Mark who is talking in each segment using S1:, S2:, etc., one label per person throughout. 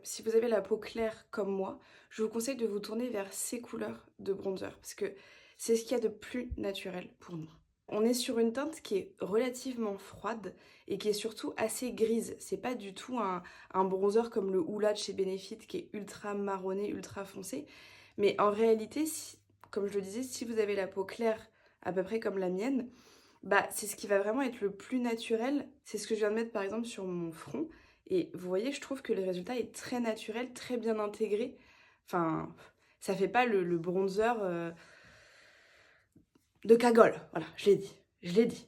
S1: si vous avez la peau claire comme moi, je vous conseille de vous tourner vers ces couleurs de bronzer parce que c'est ce qu'il y a de plus naturel pour nous. On est sur une teinte qui est relativement froide et qui est surtout assez grise. C'est pas du tout un bronzer comme le Hoola de chez Benefit qui est ultra marronné, ultra foncé. Mais en réalité, comme je le disais, si vous avez la peau claire à peu près comme la mienne, bah c'est ce qui va vraiment être le plus naturel. C'est ce que je viens de mettre par exemple sur mon front. Et vous voyez, je trouve que le résultat est très naturel, très bien intégré. Enfin, ça fait pas le bronzer de cagole. Voilà, je l'ai dit. Je l'ai dit.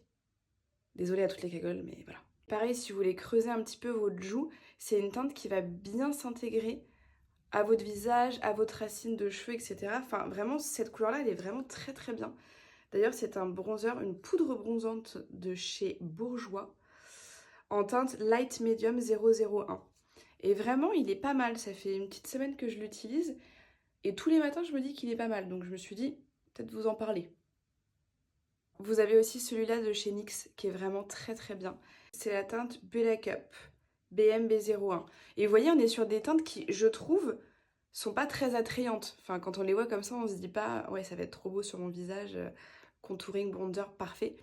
S1: Désolée à toutes les cagoles, mais voilà. Pareil, si vous voulez creuser un petit peu votre joue, c'est une teinte qui va bien s'intégrer à votre visage, à votre racine de cheveux, etc. Enfin, vraiment, cette couleur-là, elle est vraiment très très bien. D'ailleurs, c'est un bronzer, une poudre bronzante de chez Bourjois, en teinte Light Medium 001. Et vraiment, il est pas mal. Ça fait une petite semaine que je l'utilise. Et tous les matins, je me dis qu'il est pas mal. Donc je me suis dit, peut-être vous en parler. Vous avez aussi celui-là de chez NYX qui est vraiment très très bien. C'est la teinte Bella Cup BMB01. Et vous voyez, on est sur des teintes qui, je trouve, sont pas très attrayantes. Enfin, quand on les voit comme ça, on se dit pas, ouais, ça va être trop beau sur mon visage, contouring, bronzer, parfait.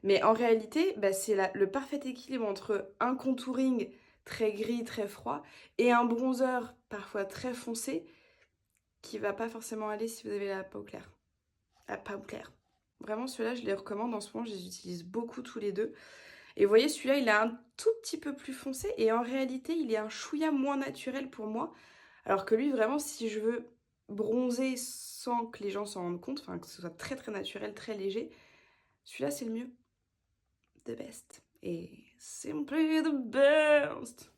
S1: Mais en réalité, bah, c'est le parfait équilibre entre un contouring très gris, très froid, et un bronzer parfois très foncé, qui va pas forcément aller si vous avez la peau claire. La peau claire. Vraiment, ceux-là, je les recommande en ce moment, je les utilise beaucoup tous les deux. Et vous voyez, celui-là, il est un tout petit peu plus foncé, et en réalité, il est un chouïa moins naturel pour moi. Alors que lui, vraiment, si je veux bronzer sans que les gens s'en rendent compte, enfin que ce soit très très naturel, très léger, celui-là, c'est le mieux. The best. Et simply the best.